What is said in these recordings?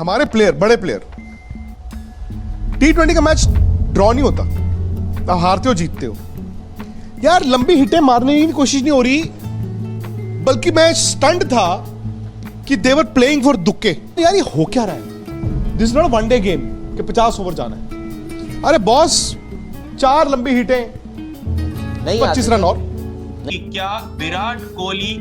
हमारे प्लेयर, बड़े player, T20 का मैच ड्रॉ नहीं होता, आप हारते हो जीतते हो यार। लंबी हिटें मारने की कोशिश नहीं हो रही, बल्कि मैं स्टंट था कि देवर प्लेइंग फॉर दुक्के। यार ये हो क्या रहा है? This is not one day game कि 50 ओवर जाना है। अरे बॉस, 4 लंबी हिटें, 25 रन और। क्या विराट कोहली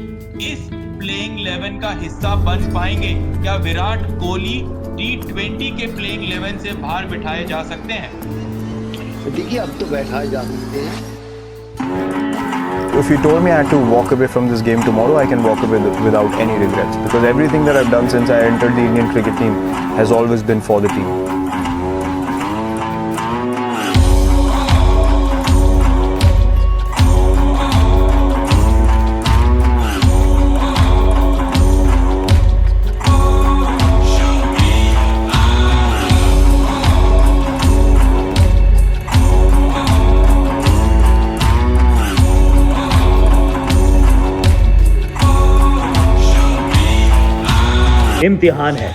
इस प्लेइंग 11 का हिस्सा बन पाएंगे? क्या विराट कोहली T20 के प्लेइंग 11 से बाहर बिठाए जा सकते हैं? देखिए, अब तो बैठाए जा सकते हैं। If you told me I had to walk away from this game tomorrow, I can walk away without any regrets, because everything that I've done since I entered the Indian cricket team has always been for the team. इम्तिहान है,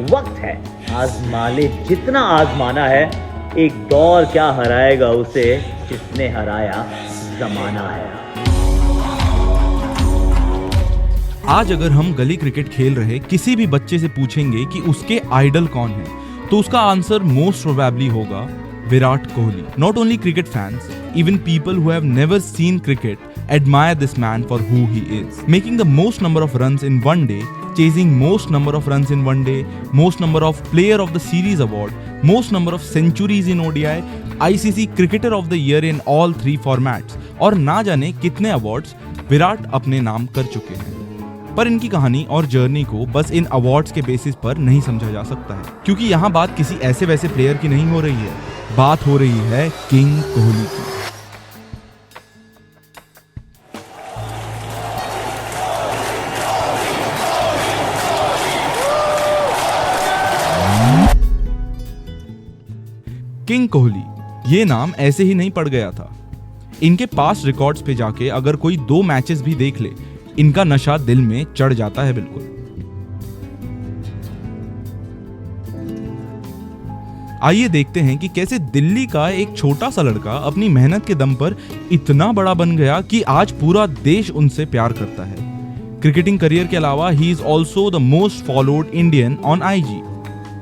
वक्त है, आजमा ले जितना आजमाना है। एक दौर क्या हराएगा उसे जिसने हराया जमाना है। आज अगर हम गली क्रिकेट खेल रहे किसी भी बच्चे से पूछेंगे कि उसके आइडल कौन है, तो उसका आंसर मोस्ट प्रोबेबली होगा Virat Kohli. Not only cricket fans, even people who have never seen cricket admire this man for who he is. Making the most number of runs in one day, chasing most number of runs in one day, most number of Player of the Series award, most number of centuries in ODI, ICC Cricketer of the Year in all 3 formats, और ना जाने कितने awards Virat अपने नाम कर चुके हैं. पर इनकी कहानी और जर्नी को बस इन अवार्ड्स के बेसिस पर नहीं समझा जा सकता है, क्योंकि यहाँ बात किसी ऐसे वैसे प्लेयर की नहीं हो रही है, बात हो रही है किंग कोहली की. किंग कोहली ये नाम ऐसे ही नहीं पड़ गया था. इनके पास रिकॉर्ड्स पे जाके अगर कोई 2 मैचेस भी देख ले, इनका नशा दिल में चढ़ जाता है बिल्कुल. आइए देखते हैं कि कैसे दिल्ली का एक छोटा सा लड़का अपनी मेहनत के दम पर इतना बड़ा बन गया कि आज पूरा देश उनसे प्यार करता है. क्रिकेटिंग करियर के अलावा he is also the most followed Indian on IG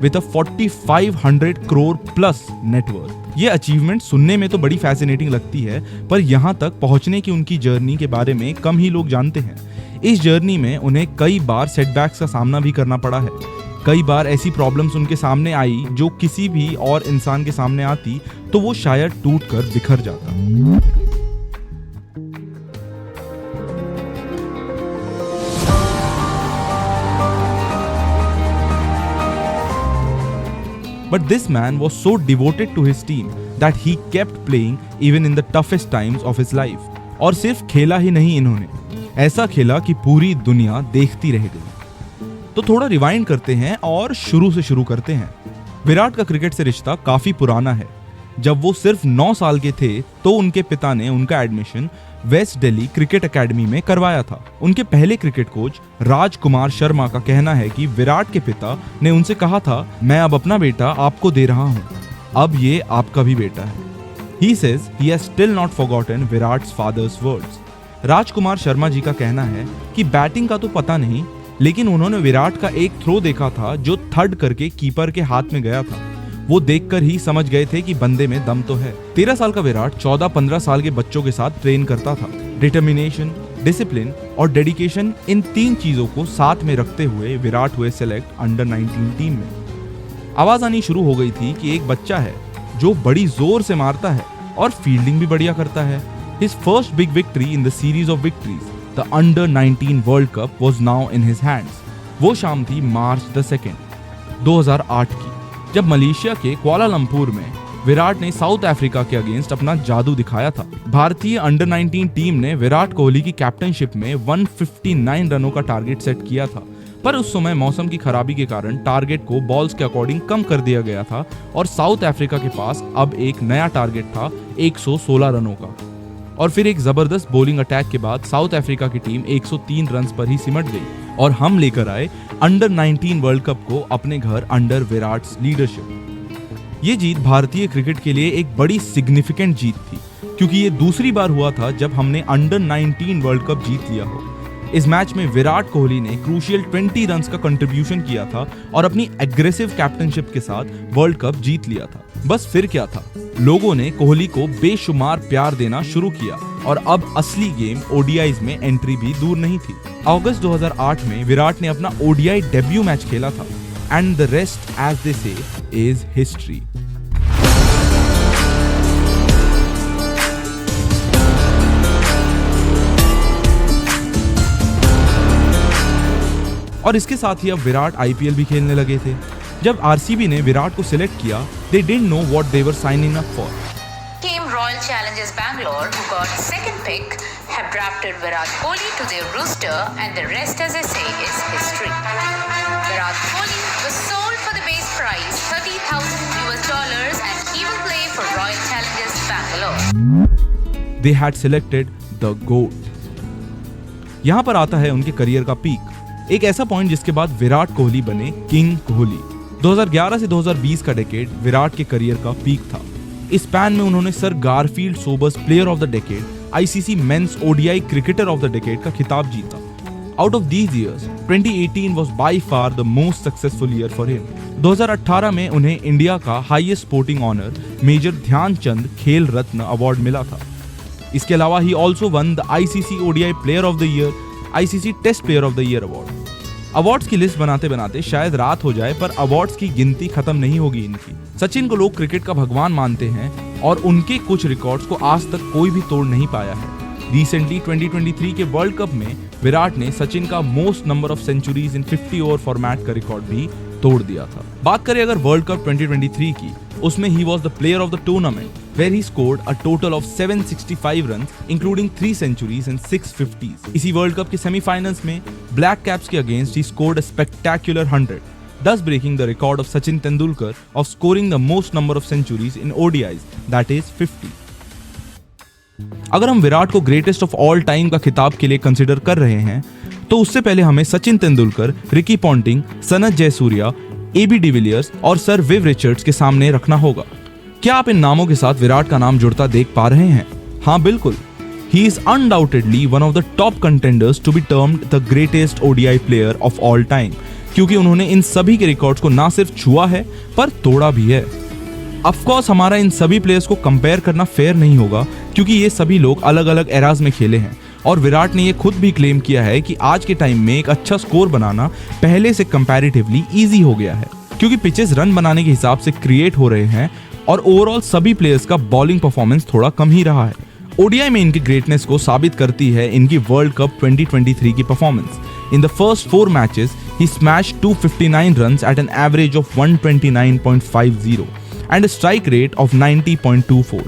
with a 4500 crore plus net worth. ये अचीवमेंट सुनने में तो बड़ी फैसिनेटिंग लगती है, पर यहाँ तक पहुँचने की उनकी जर्नी के बारे में कम ही लोग जानते हैं. इस जर्नी में उन्हें कई बार सेटबैक्स का सामना भी करना पड़ा है. कई बार ऐसी प्रॉब्लम्स उनके सामने आई जो किसी भी और इंसान के सामने आती तो वो शायद टूटकर बिखर जाता. But this man was so devoted to his team that he kept playing even in the toughest times of his life. और सिर्फ खेला ही नहीं, इन्होंने ऐसा खेला कि पूरी दुनिया देखती रह गई. तो थोड़ा रिवाइंड करते हैं और शुरू से शुरू करते हैं. विराट का क्रिकेट से रिश्ता काफी पुराना है. जब वो सिर्फ 9 साल के थे तो उनके पिता ने उनका admission West Delhi Cricket Academy में करवाया था. उनके पहले क्रिकेट कोच राजकुमार शर्मा का कहना है कि विराट के पिता ने उनसे कहा था, मैं अब अपना बेटा आपको दे रहा हूं, अब ये आपका भी बेटा है. He says he has still not forgotten Virat's father's words. Rajkumar Sharma ji का कहना है कि बैटिंग का तो पता नहीं, लेकिन उन्होंने विराट का एक थ्रो देखा था जो थर्ड करके कीपर के हाथ में गया था. वो देखकर ही समझ गए थे कि बंदे में दम तो है. 13 साल का विराट 14-15 साल के बच्चों के साथ ट्रेन करता था. डिटर्मिनेशन, डिसिप्लिन और डेडिकेशन, इन 3 चीजों को साथ में रखते हुए विराट हुए सेलेक्ट अंडर 19 टीम में. आवाज आनी शुरू हो गई थी कि एक बच्चा है जो बड़ी जोर से मारता है और फील्डिंग भी बढ़िया करता है. His first big victory in the series of victories, the Under 19 World Cup, was now in his hands. वो शाम थी मार्च 2, 2008 की, जब मलेशिया के कुआलालंपुर में विराट ने साउथ अफ्रीका के अगेंस्ट अपना जादू दिखाया था. भारतीय अंडर 19 टीम ने विराट कोहली की कैप्टनशिप में 159 रनों का टारगेट सेट किया था, पर उस समय मौसम की खराबी के कारण टारगेट को बॉल्स के अकॉर्डिंग कम कर दिया गया था और साउथ अफ्रीका के पास अब एक नया टारगेट था 116 रनों का. और फिर एक जबरदस्त बॉलिंग अटैक के बाद साउथ अफ्रीका की टीम 103 रन्स पर ही सिमट गई और हम लेकर आए अंडर 19 वर्ल्ड कप को अपने घर अंडर विराट्स लीडरशिप। ये जीत भारतीय क्रिकेट के लिए एक बड़ी सिग्निफिकेंट जीत थी, क्योंकि ये दूसरी बार हुआ था जब हमने अंडर 19 वर्ल्ड कप जीत लिया हो। इस मैच में विराट कोहली ने क्रूशियल 20 रन्स का कंट्रीब्यूशन किया था और अपनी एग्रेसिव कैप्टनशिप के साथ वर्ल्ड कप जीत लिया था। बस फिर क्या था, लोगों ने कोहली को बेशुमार प्यार देना शुरू किया और अब असली गेम ओडीआईज में एंट्री भी दूर नहीं थी। अगस्त 2008 में विराट ने अपना ओडीआई डेब्यू मैच खेला था and the rest, as they say, is history. और इसके साथ ही अब विराट आईपीएल भी खेलने लगे थे। जब आरसीबी ने विराट को सिलेक्ट किया, they didn't know what they were signing up for. Team Royal Challengers Bangalore, who got second pick, have drafted Virat Kohli to their roster, and the rest, as I say, is history. Virat Kohli was sold for the base price $30,000, and he will play for Royal Challengers Bangalore. They had selected the GOAT. यहाँ पर आता है उनके career का peak, एक ऐसा point जिसके बाद विराट कोहली बने किंग कोहली। 2011 से 2020 का डेकेड विराट के करियर का पीक था। इस स्पैन में उन्होंने Sir Garfield Sobers player of the decade, ICC men's ODI cricketer of the decade का खिताब जीता। Out of these years 2018 was by far the most successful year for him. 2018 में उन्हें इंडिया का highest sporting honour Major Dhyan Chand Khel Ratna award मिला था। इसके अलावा he also won the ICC ODI player of the year, ICC test player of the year award. Awards की list बनाते बनाते शायद रात हो जाए, पर अवार्ड्स की गिनती खत्म नहीं होगी इनकी। सचिन को लोग क्रिकेट का भगवान मानते हैं और उनके कुछ रिकॉर्ड्स को आज तक कोई भी तोड़ नहीं पाया है। रिसेंटली 2023 के वर्ल्ड कप में विराट ने सचिन का most number of centuries in 50 over format का रिकॉर्ड भी तोड़ दिया था। बात करें अगर वर्ल्ड कप 2023 की, उसमें he was the player of the tournament, where he scored a total of 765 runs, including 3 centuries and 6 50s. इसी वर्ल्ड कप के सेमीफाइनल्स में ब्लैक कैप्स के against he scored a spectacular 100, thus breaking the record of Sachin Tendulkar of scoring the most number of centuries in ODIs, that is 50. अगर हम विराट को greatest of all time का खिताब के लिए कंसिडर कर रहे हैं, तो उससे पहले हमें Sachin Tendulkar, Ricky Ponting, Sanath Jayasuriya, AB de Villiers और सर विव रिचर्ड्स के सामने रखना होगा। क्या आप इन नामों के साथ विराट का नाम जुड़ता देख पा रहे हैं? हाँ, बिल्कुल। He is undoubtedly one of the top contenders to be termed the greatest ODI player of all time, क्योंकि उन्होंने इन सभी के रिकॉर्ड्स को ना सिर्फ छुआ है पर तोड़ा भी है। ऑफ कोर्स हमारा इन सभी प्लेयर्स को कंपेयर करना फेयर नहीं होगा, क्योंकि ये सभी लोग अलग अलग एराज में खेले हैं और विराट ने ये खुद भी क्लेम किया है कि आज के टाइम में एक अच्छा स्कोर बनाना पहले से कंपैरेटिवली इजी हो गया है, क्योंकि पिचेस रन बनाने के हिसाब से क्रिएट हो रहे हैं और ओवरऑल सभी प्लेयर्स का बॉलिंग परफॉर्मेंस थोड़ा कम ही रहा है। ओडीआई में इनकी ग्रेटनेस को साबित करती है इनकी वर्ल्ड कप 2023 की performance. In the first 4 matches he smashed 259 runs at an average of 129.50 and a strike rate of 90.24।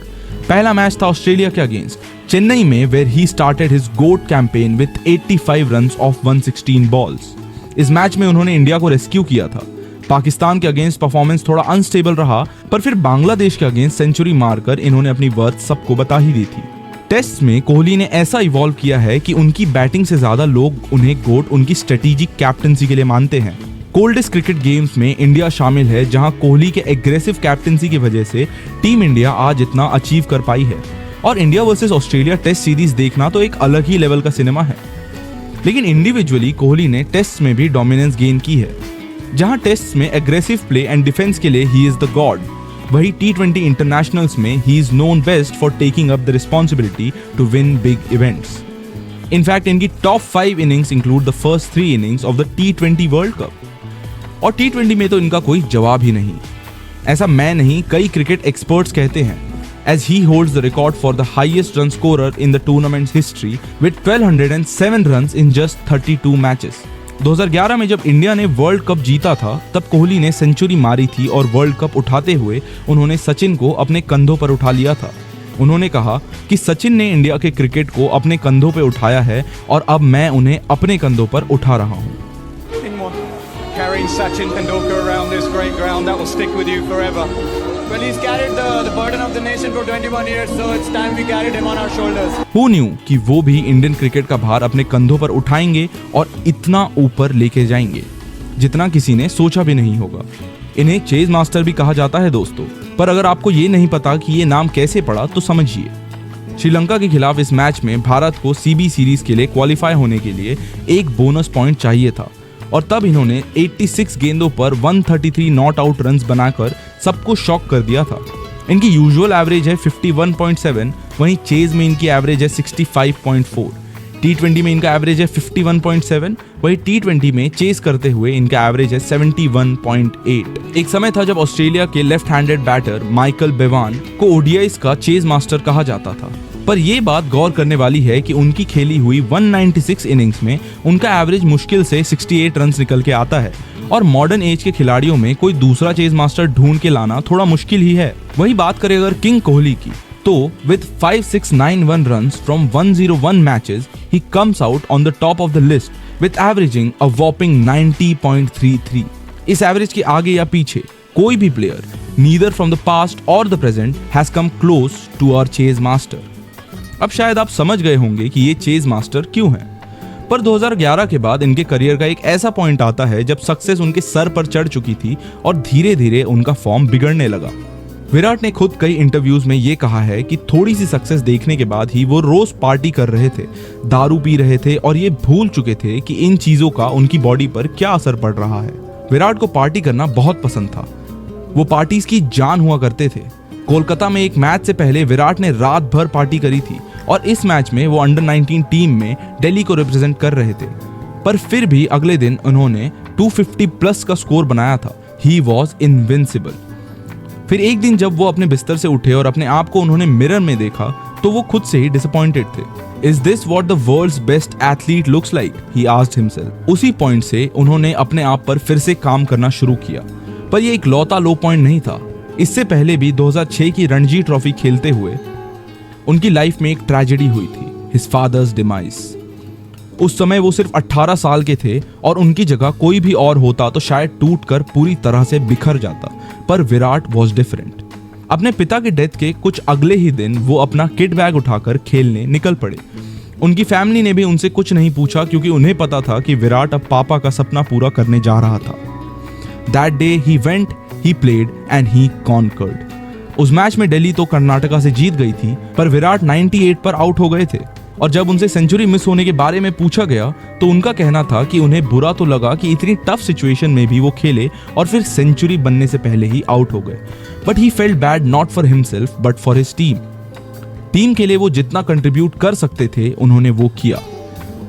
पहला मैच था ऑस्ट्रेलिया के अगेंस्ट चेन्नई में, where he started his GOAT campaign with 85 runs of 116 balls. इस match में उन्होंने India को rescue किया था। पाकिस्तान के अगेंस्ट परफॉर्मेंस थोड़ा अनस्टेबल रहा, पर फिर बांग्लादेश के अगेंस्ट सेंचुरी मारकर इन्होंने अपनी वर्थ सबको बता ही दी थी। टेस्ट में कोहली ने ऐसा इवॉल्व किया है कि उनकी बैटिंग से ज्यादा लोग उन्हें गोट उनकी स्ट्रेटेजिक कैप्टनसी के लिए मानते हैं। कोल्डेस्ट क्रिकेट गेम्स में इंडिया शामिल है, जहां कोहली के एग्रेसिव कैप्टनसी की वजह से टीम इंडिया आज इतना अचीव कर पाई है। और India versus Australia test series देखना तो एक अलग ही लेवल का सिनेमा है। लेकिन इंडिविजुअली कोहली ने टेस्ट में भी डोमिनेंस गेन की है। जहां टेस्ट में एग्रेसिव प्ले एंड डिफेंस के लिए ही इज द गॉड, वही T20 इंटरनेशनल्स में he is known best for taking up the responsibility to win big events. In fact इनकी top 5 innings include the first 3 innings of the T20 world cup. और T20 में तो इनका कोई जवाब ही नहीं। ऐसा मैं नहीं, कई क्रिकेट एक्सपर्ट्स कहते हैं, as he holds the record for the highest run scorer in the tournament's history with 1207 runs in just 32 matches. 2011 में जब इंडिया ने वर्ल्ड कप जीता था, तब कोहली ने सेंचुरी मारी थी और वर्ल्ड कप उठाते हुए उन्होंने सचिन को अपने कंधों पर उठा लिया था। उन्होंने कहा कि सचिन ने इंडिया के क्रिकेट को अपने कंधों पर उठाया है और अब मैं उन्हें अपने कंधों पर उठा रहा हूँ। carrying Sachin Tendulkar around this great ground that will stick with you forever. Well, he's carried the burden of the nation for 21 years, so it's time we carried him on our shoulders. Who knew कि वो भी Indian cricket का भार अपने कंधों पर उठाएंगे और इतना ऊपर लेके जाएंगे जितना किसी ने सोचा भी नहीं होगा। इन्हें चेज मास्टर भी कहा जाता है दोस्तों, पर अगर आपको ये नहीं पता कि ये नाम कैसे पड़ा तो समझिए। श्रीलंका के खिलाफ इस मैच में भारत को सीबी सीरीज के लिए क्वालिफाई होने के लिए एक बोनस पॉइंट चाहिए था और तब इन्होंने 86 गेंदों पर 133 नॉट आउट रन्स बनाकर सबको शॉक कर दिया था। इनकी यूजुअल एवरेज है 51.7, वहीं चेज में इनकी एवरेज है 65.4। T20 में इनका एवरेज है 51.7, वहीं T20 में चेज करते हुए इनका एवरेज है 71.8। एक समय था जब ऑस्ट्रेलिया के लेफ्ट हैंडेड बैटर माइकल बेवान को ओडीआईज का चेज मास्टर कहा जाता था, पर यह बात गौर करने वाली है कि उनकी खेली हुई 196 इनिंग्स में उनका एवरेज मुश्किल से 68 रन निकल के आता है और मॉडर्न एज के खिलाड़ियों में कोई दूसरा चेज मास्टर ढूंढ के लाना थोड़ा मुश्किल ही है। वही बात करें अगर किंग कोहली की, तो with 5691 runs from 101 matches, he comes out on the top of the list with averaging a whopping 90.33. इस एवरेज के आगे या पीछे कोई भी player neither from the past or the present has come close to our chase master. अब शायद आप समझ गए होंगे कि ये चेज मास्टर क्यों हैं, पर 2011 के बाद इनके करियर का एक ऐसा पॉइंट आता है जब सक्सेस उनके सर पर चढ़ चुकी थी और धीरे धीरे उनका फॉर्म बिगड़ने लगा। विराट ने खुद कई इंटरव्यूज में ये कहा है कि थोड़ी सी सक्सेस देखने के बाद ही वो रोज पार्टी कर रहे थे, दारू पी रहे थे और ये भूल चुके थे कि इन चीजों का उनकी बॉडी पर क्या असर पड़ रहा है। विराट को पार्टी करना बहुत पसंद था, वो पार्टीज की जान हुआ करते थे। कोलकाता में एक मैच से पहले विराट ने रात भर पार्टी करी थी और इस मैच में वो अंडर 19 टीम में दिल्ली को रिप्रेजेंट कर रहे थे, पर फिर भी अगले दिन उन्होंने 250 प्लस का स्कोर बनाया था। He was invincible. फिर एक दिन जब वो अपने बिस्तर से उठे और अपने आप को उन्होंने मिरर में देखा तो वो खुद से ही डिसअपॉइंटेड थे। Is this what the world's best athlete looks like, he asked himself. उसी पॉइंट से उन्होंने अपने आप पर फिर से काम करना शुरू किया, पर ये इकलौता लो पॉइंट नहीं था। इससे पहले भी 2006 की रणजी ट्रॉफी खेलते हुए उनकी लाइफ में एक ट्रेजेडी हुई थी, हिज फादर्स डिमाइस। उस समय वो सिर्फ 18 साल के थे और उनकी जगह कोई भी और होता तो शायद टूटकर पूरी तरह से बिखर जाता, पर विराट वॉज डिफरेंट। अपने पिता के डेथ के कुछ अगले ही दिन वो अपना किट बैग उठाकर खेलने निकल पड़े। उनकी फैमिली ने भी उनसे कुछ नहीं पूछा क्योंकि उन्हें पता था कि विराट अब पापा का सपना पूरा करने जा रहा था। That day he went, he played and he conquered. उस मैच में दिल्ली तो कर्नाटका से जीत गई थी, पर विराट 98 पर आउट हो गए थे और जब उनसे सेंचुरी मिस होने के बारे में पूछा गया तो उनका कहना था कि उन्हें बुरा तो लगा कि इतनी टफ सिचुएशन में भी वो खेले और फिर सेंचुरी बनने से पहले ही आउट हो गए, but he felt bad not for himself but for his team. Team के लिए वो जितना कंट्रीब्यूट कर सकते थे उन्होंने वो किया।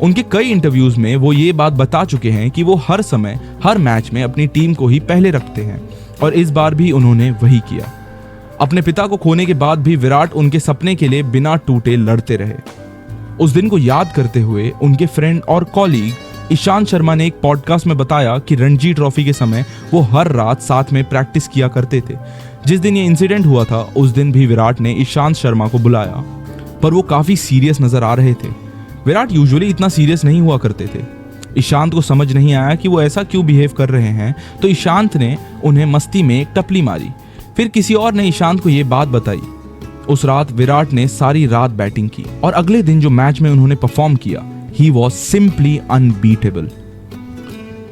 उनके कई इंटरव्यूज में वो ये बात बता चुके हैं कि वो हर समय हर मैच में अपनी टीम को ही पहले रखते हैं और इस बार भी उन्होंने वही किया। अपने पिता को खोने के बाद भी विराट उनके सपने के लिए बिना टूटे लड़ते रहे। उस दिन को याद करते हुए उनके फ्रेंड और कॉलीग ईशांत शर्मा ने एक पॉडकास्ट में बताया कि रणजी ट्रॉफी के समय वो हर रात साथ में प्रैक्टिस किया करते थे। जिस दिन ये इंसिडेंट हुआ था उस दिन भी विराट ने ईशांत शर्मा को बुलाया, पर वो काफी सीरियस नजर आ रहे थे। विराट यूजुअली इतना सीरियस नहीं हुआ करते थे। ईशांत को समझ नहीं आया कि वो ऐसा क्यों बिहेव कर रहे हैं, तो ईशांत ने उन्हें मस्ती में एक टपली मारी। फिर किसी और ने ईशांत को ये बात बताई। उस रात विराट ने सारी रात बैटिंग की और अगले दिन जो मैच में उन्होंने परफॉर्म किया, he was simply unbeatable.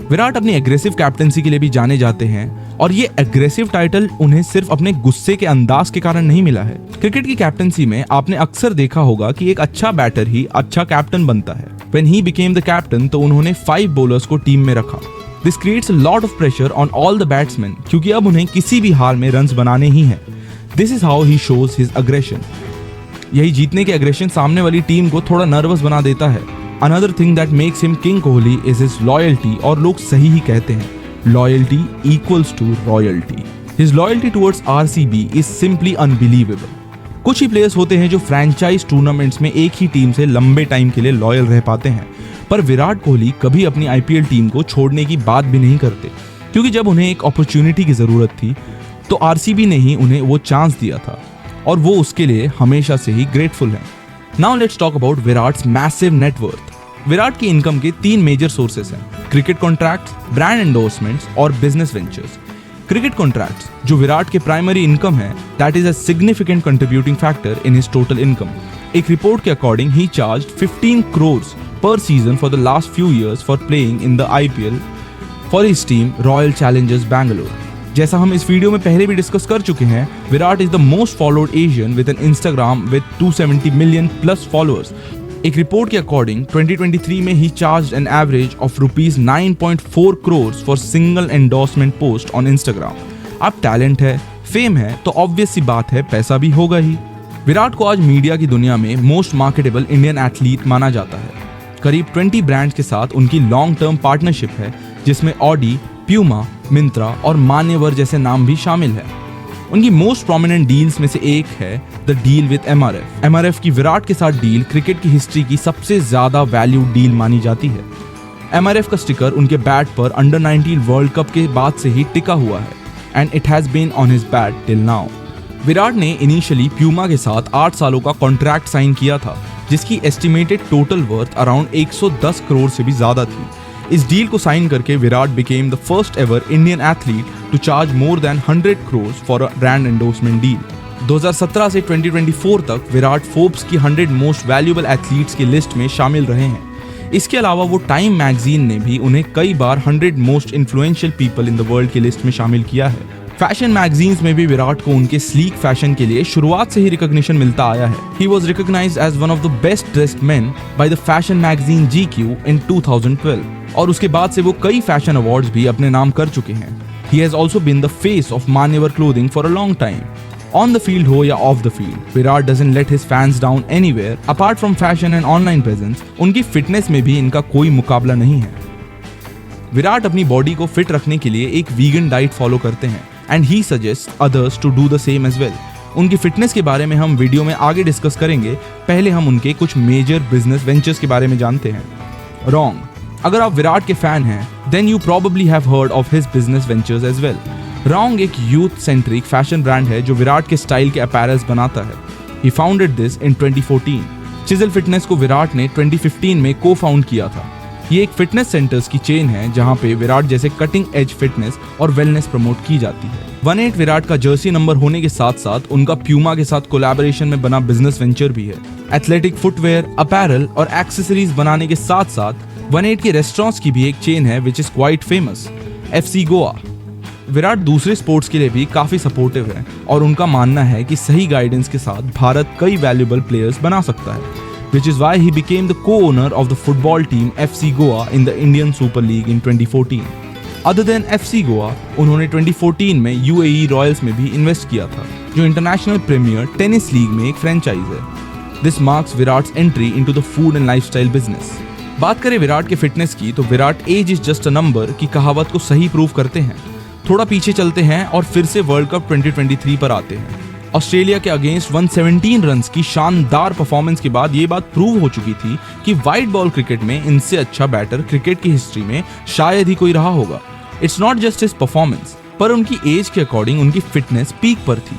Virat अपनी एग्रेसिव कैप्टनसी के लिए भी जाने जाते हैं और ये एग्रेसिव टाइटल उन्हें सिर्फ अपने गुस्से के अंदाज के कारण नहीं मिला है। क्रिकेट की कैप्टनसी में आपने अक्सर देखा होगा कि एक अच्छा बैटर ही अच्छा कैप्टन बनता है। When he became the captain तो उन्होंने 5 बॉलर्स को टीम में रखा। This creates a lot of pressure on all the batsmen क्योंकि अब उन्हें किसी भी हाल में रन्स बनाने ही हैं। This is how he shows his aggression। यही जीतने के एग्रेशन सामने वाली टीम को थोड़ा नर्वस बना देता है। Another thing that makes him King Kohli is his loyalty, और लोग सही ही कहते हैं, loyalty equals to royalty। His loyalty towards RCB is simply unbelievable। कुछ ही प्लेयर्स होते हैं जो फ्रैंचाइज टूर्नामेंट्स में एक ही टीम से लंबे टाइम के लिए लॉयल रह पाते हैं, पर विराट कोहली कभी अपनी आईपीएल टीम को छोड़ने की बात भी नहीं करते क्योंकि जब उन्हें एक अपॉर्चुनिटी की जरूरत थी तो आरसीबी ने ही उन्हें वो चांस दिया था और वो उसके लिए हमेशा से ही ग्रेटफुल हैं। Now let's talk about Virat's massive net worth. Virat की इनकम के 3 मेजर सोर्सेस हैं, क्रिकेट कॉन्ट्रैक्ट्स, ब्रांड एंडोर्समेंट्स और बिजनेस वेंचर्स। क्रिकेट कॉन्ट्रैक्ट्स जो विराट के प्राइमरी इनकम है, that is a significant contributing factor in his total income. एक रिपोर्ट के according he charged 15 crores per season for the last few years for playing in the IPL for his team Royal Challengers Bangalore। जैसा हम इस video में पहले भी discuss कर चुके हैं, Virat is the most followed Asian with an Instagram with 270 million plus followers। एक रिपोर्ट के अकॉर्डिंग 2023 में he charged an average of rupees 9.4 crores for single endorsement post on Instagram. अब टैलेंट है, फेम है, तो ऑब्वियस सी बात है पैसा भी होगा ही। विराट को आज मीडिया की दुनिया में मोस्ट मार्केटेबल इंडियन एथलीट माना जाता है। करीब 20 ब्रांड्स के साथ उनकी लॉन्ग टर्म पार्टनरशिप है, जिसमें ऑडी, प्यूमा, मिंत्रा और मान्यवर जैसे नाम भी शामिल है। उनकी मोस्ट प्रोमिनेंट डील्स में से एक है the deal with MRF. MRF की विराट के साथ डील क्रिकेट की हिस्ट्री की सबसे ज्यादा वैल्यूड डील मानी जाती है। एमआरएफ का स्टिकर उनके बैट पर अंडर 19 वर्ल्ड कप के बाद से ही टिका हुआ है and it has been on his bat till now. Virat ने इनिशियली प्यूमा के साथ 8 सालों का कॉन्ट्रैक्ट साइन किया था, जिसकी estimated total worth around 110 crore से भी ज्यादा थी। इस डील को साइन करके Virat became the first ever Indian athlete to charge more than 100 crores for a brand endorsement deal. 2017 से 2024 तक विराट फोर्ब्स की 100 मोस्ट वैल्यूएबल एथलीट्स की लिस्ट में शामिल रहे हैं। इसके अलावा वो टाइम मैगजीन ने भी उन्हें कई बार 100 most influential people in the world की लिस्ट में शामिल किया है। फैशन मैगजीन्स में भी विराट को उनके स्लीक फैशन के लिए शुरुआत से ही रिकॉग्निशन मिलता आया है। He was recognized as one of the best dressed men by the fashion magazine GQ in 2012 और उसके बाद से वो कई फैशन अवार्ड्स भी अपने नाम कर चुके हैं। He has also been the face of Manyavar clothing for a long time. On the field हो या off the field, Virat doesn't let his fans down anywhere. Apart from fashion and online presence, उनकी fitness में भी इनका कोई मुकाबला नहीं है। विराट अपनी बॉडी को फिट रखने के लिए एक वीगन डाइट फॉलो करते हैं and he suggests others to do the same as well। उनकी फिटनेस के बारे में हम वीडियो में आगे डिस्कस करेंगे, पहले हम उनके कुछ मेजर बिजनेस वेंचर्स के बारे में जानते हैं। रॉन्ग, अगर आप विराट के फैन हैं, then you probably have heard of his business ventures as well। Wrong एक यूथ सेंट्रिक फैशन ब्रांड है जो विराट के स्टाइल के अपैरल्स बनाता है। He founded this in 2014। Chisel fitness को विराट ने 2015 में को फाउंड किया था। ये एक फिटनेस सेंटर्स की चेन है जहां पे विराट जैसे कटिंग एज फिटनेस और वेलनेस प्रमोट की जाती है। 18 विराट का जर्सी नंबर होने के साथ साथ उनका प्यूमा के साथ कोलैबोरेशन में बना बिजनेस वेंचर भी है। एथलेटिक फुटवेयर, अपैरल और एक्सेसरीज बनाने के साथ साथ 18 के रेस्टोरेंट्स की भी एक चेन है which is quite famous, FC Goa. Virat दूसरे स्पोर्ट्स के लिए भी काफी सपोर्टिव है और उनका मानना है कि सही गाइडेंस के साथ भारत कई वैल्यूएबल प्लेयर्स बना सकता है, which is why he became the co-owner of the football team FC Goa in the Indian Super League in 2014. Other than FC Goa, उन्होंने 2014 में UAE Royals में भी इन्वेस्ट किया था, जो इंटरनेशनल प्रीमियर टेनिस लीग में एक फ्रेंचाइज है। This marks Virat's entry into the food and lifestyle business. बात करें विराट के फिटनेस की, तो Virat age is just a number की कहावत को सही प्रूव करते हैं। थोड़ा पीछे चलते हैं और फिर से वर्ल्ड कप 2023 पर आते हैं। ऑस्ट्रेलिया के अगेंस्ट 117 रन्स की शानदार परफॉर्मेंस के बाद ये बात प्रूव हो चुकी थी कि वाइट बॉल क्रिकेट में इनसे अच्छा बैटर क्रिकेट की हिस्ट्री में शायद ही कोई रहा होगा। It's not just his performance, पर उनकी एज के अकॉर्डिंग उनकी फिटनेस पीक पर थी।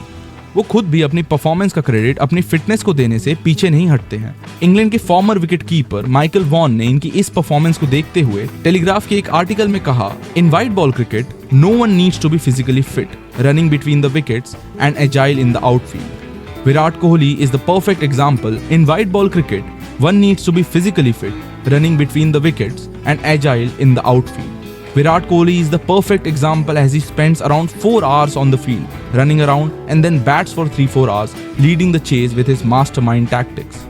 वो खुद भी अपनी परफॉर्मेंस का क्रेडिट अपनी फिटनेस को देने से पीछे नहीं हटते हैं। इंग्लैंड के farmer wicket keeper Michael Vaughan ने इनकी इस परफॉर्मेंस को देखते हुए टेलीग्राफ के एक आर्टिकल में कहा, in white ball cricket no one needs to be physically fit, running between the wickets and agile in the outfield. Virat Kohli is the perfect example. In white ball cricket, one needs to be physically fit, running between the wickets and agile in the outfield. Virat Kohli is the perfect example as he spends around 4 hours on the field, running around and then bats for 3-4 hours, leading the chase with his mastermind tactics.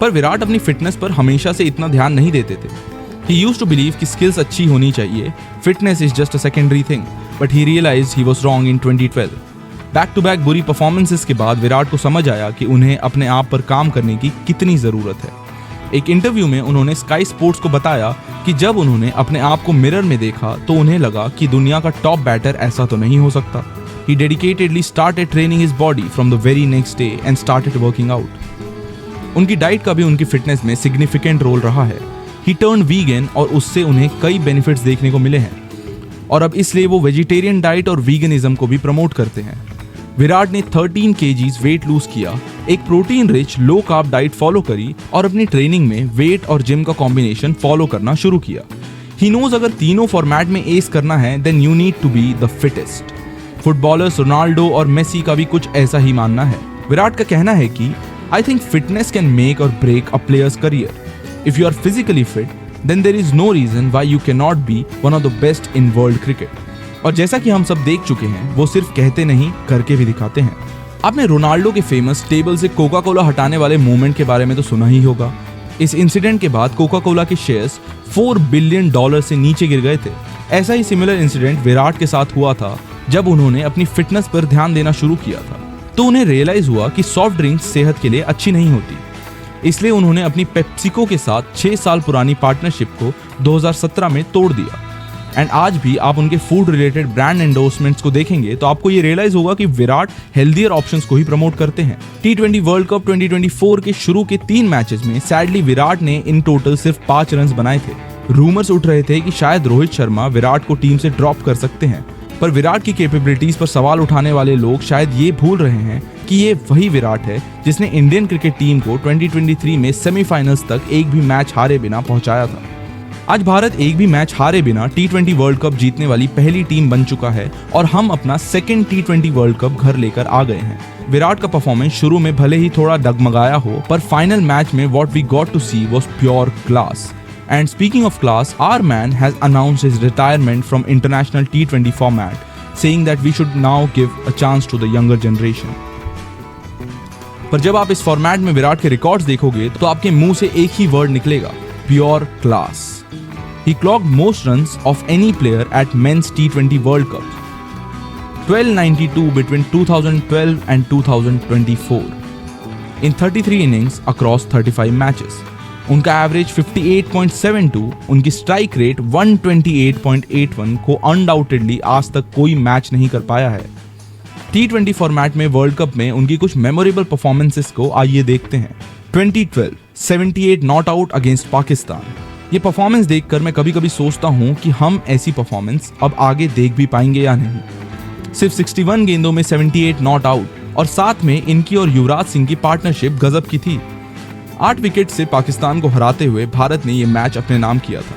पर विराट अपनी fitness पर हमेशा से इतना ध्यान नहीं देते थे। He used to believe कि skills अच्छी होनी चाहिए, fitness is just a secondary thing. But he realized he was wrong in 2012. Back to back बुरी परफॉर्मेंसेस के बाद विराट को समझ आया कि उन्हें अपने आप पर काम करने की कितनी जरूरत है। एक इंटरव्यू में उन्होंने स्काई स्पोर्ट्स को बताया कि जब उन्होंने अपने आप को मिरर में देखा तो उन्हें लगा कि दुनिया का टॉप बैटर ऐसा तो नहीं हो सकता। He dedicatedly started training his body from the very next day and started working out. उनकी डाइट का भी उनकी फिटनेस में सिग्निफिकेंट रोल रहा है। He turned vegan और उससे उन्हें कई बेनिफिट्स देखने को मिले हैं और अब इसलिए वो वेजिटेरियन डाइट और वीगनिज्म को भी प्रमोट करते हैं। विराट ने 13 kgs वेट लूज किया, एक protein rich low carb diet follow करी और अपनी ट्रेनिंग में वेट और जिम का कॉम्बिनेशन फॉलो करना शुरू किया। ही नोज अगर तीनों फॉर्मेट में एस करना है then you need to be the fittest. Footballers Ronaldo और मेसी का भी कुछ ऐसा ही मानना है। विराट का कहना है कि I think fitness can make or break a player's career. If you are physically fit then there is no reason why you can not be one of the best in world cricket. और जैसा कि हम सब देख चुके हैं, वो सिर्फ कहते नहीं करके भी दिखाते हैं। आपने रोनाल्डो के फेमस टेबल से कोका कोला हटाने वाले मूवमेंट के बारे में तो सुना ही होगा। इस इंसिडेंट के बाद कोका कोला के शेयर्स $4 बिलियन से नीचे गिर गए थे। ऐसा ही सिमिलर इंसिडेंट विराट के साथ हुआ था जब उन्होंने अपनी फिटनेस पर ध्यान देना शुरू किया था। तो उन्हें रियलाइज हुआ कि सॉफ्ट ड्रिंक्स सेहत के लिए अच्छी नहीं होती। इसलिए उन्होंने अपनी पेप्सिको के साथ 6 साल पुरानी पार्टनरशिप को 2017 में तोड़ दिया। एंड आज भी आप उनके फूड रिलेटेड ब्रांड एंडोर्समेंट्स को देखेंगे तो आपको ये रियलाइज होगा कि विराट हेल्दियर ऑप्शंस को ही प्रमोट करते हैं। T20 वर्ल्ड कप 2024 के शुरू के 3 मैचेस में सैडली विराट ने इन टोटल सिर्फ 5 रन बनाए थे। रूमर्स उठ रहे थे कि शायद रोहित शर्मा विराट को टीम से ड्रॉप कर सकते हैं, पर विराट की कैपेबिलिटीज पर सवाल उठाने वाले लोग शायद ये भूल रहे हैं कि ये वही विराट है जिसने इंडियन क्रिकेट टीम को 2023 में सेमीफाइनल्स तक एक भी मैच हारे बिना पहुंचाया था। आज भारत एक भी मैच हारे बिना T20 वर्ल्ड कप जीतने वाली पहली टीम बन चुका है और हम अपना सेकंड T20 वर्ल्ड कप घर लेकर आ गए हैं। विराट का परफॉर्मेंस शुरू में भले ही थोड़ा डगमगाया हो, पर फाइनल मैच में what we got to see was pure class. And speaking of class, our man has announced his retirement from international T20 format, saying that we should now give a chance to the younger generation. पर जब आप इस format में विराट के records देखोगे तो आपके मुंह से एक ही वर्ड निकलेगा, pure class. He clocked most runs of any player at men's T20 World Cup, 1292 between 2012 and 2024 in 33 innings across 35 matches. उनका एवरेज 58.72, उनकी स्ट्राइक रेट 128.81 को अनडाउटेडली आज तक कोई मैच नहीं कर पाया है। T20 फॉर्मेट में वर्ल्ड कप में उनकी कुछ मेमोरेबल परफॉर्मेंसेस को आइए देखते हैं। 2012 78 नॉट आउट अगेंस्ट पाकिस्तान। ये परफॉर्मेंस देखकर मैं कभी कभी सोचता हूं कि हम ऐसी परफॉर्मेंस अब आगे देख भी पाएंगे या नहीं। सिर्फ 61 गेंदों में 78 नॉट आउट और साथ में इनकी और युवराज सिंह की पार्टनरशिप गजब की थी। 8 विकेट से पाकिस्तान को हराते हुए भारत ने यह मैच अपने नाम किया था।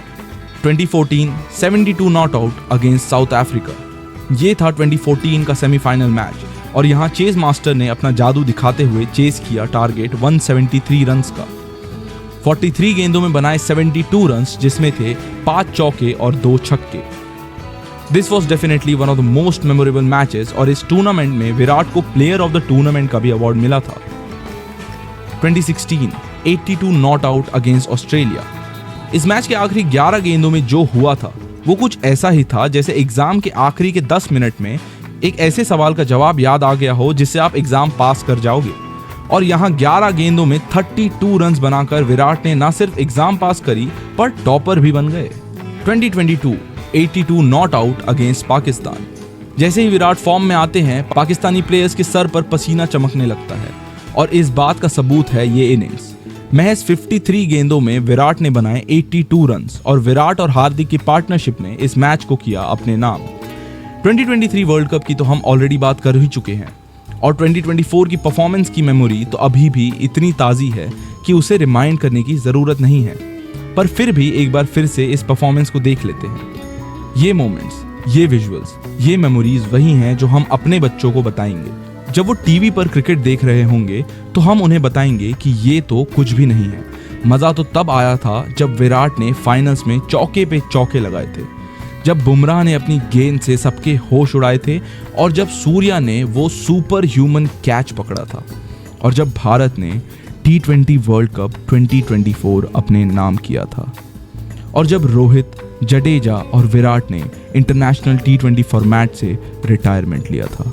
2014 72 not out against south Africa. ये था 2014 का सेमीफाइनल मैच और यहाँ चेज मास्टर ने अपना जादू दिखाते हुए चेज किया टारगेट 173 रन्स का। 43 गेंदों में बनाए 72 रन्स, जिसमें थे 5 चौके और 2 छक्के। This was definitely one of the most memorable matches और इस टूर्नामेंट में विराट को प्लेयर ऑफ द टूर्नामेंट का भी अवार्ड मिला था। 2016 82 नॉट आउट अगेंस्ट ऑस्ट्रेलिया। इस मैच के आखिरी 11 गेंदों में जो हुआ था वो कुछ ऐसा ही था जैसे एग्जाम के आखिरी के 10 मिनट में एक ऐसे सवाल का जवाब याद आ गया हो जिससे आप एग्जाम पास कर जाओगे। और यहाँ 11 गेंदों में 32 रन्स बनाकर विराट ने न सिर्फ एग्जाम पास करी पर टॉपर भी बन गए। 2022 82 नॉट आउट अगेंस्ट पाकिस्तान। जैसे ही विराट फॉर्म में आते हैं पाकिस्तानी प्लेयर्स के सर पर पसीना चमकने लगता है और इस बात का सबूत है ये इनिंग्स। महज 53 गेंदों में विराट ने बनाए 82 रन्स और विराट और हार्दिक की पार्टनरशिप ने इस मैच को किया अपने नाम। 2023 वर्ल्ड कप की तो हम ऑलरेडी बात कर ही चुके हैं और 2024 की परफॉर्मेंस की मेमोरी तो अभी भी इतनी ताज़ी है कि उसे रिमाइंड करने की ज़रूरत नहीं है, पर फिर भी एक बार फिर से इस परफॉर्मेंस को देख लेते हैं। ये मोमेंट्स, ये विजुअल्स, ये मेमोरीज वही हैं जो हम अपने बच्चों को बताएंगे। जब वो टीवी पर क्रिकेट देख रहे होंगे तो हम उन्हें बताएंगे कि ये तो कुछ भी नहीं है। मज़ा तो तब आया था जब विराट ने फाइनल्स में चौके पे चौके लगाए थे, जब बुमराह ने अपनी गेंद से सबके होश उड़ाए थे और जब सूर्या ने वो सुपर ह्यूमन कैच पकड़ा था और जब भारत ने T20 वर्ल्ड कप 2024 अपने नाम किया था और जब रोहित, जडेजा और विराट ने इंटरनेशनल T20 फॉर्मेट से रिटायरमेंट लिया था।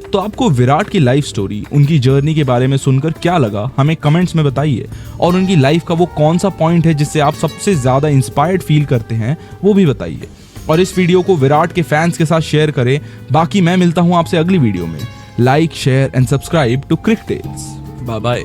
तो आपको विराट की लाइफ स्टोरी, उनकी जर्नी के बारे में सुनकर क्या लगा हमें कमेंट्स में बताइए और उनकी लाइफ का वो कौन सा पॉइंट है जिससे आप सबसे ज़्यादा इंस्पायर्ड फील करते हैं वो भी बताइए और इस वीडियो को विराट के फैंस के साथ शेयर करें। बाकी मैं मिलता हूं आपसे अगली वीडियो में। Like, share and subscribe to Cric Tales. Bye bye.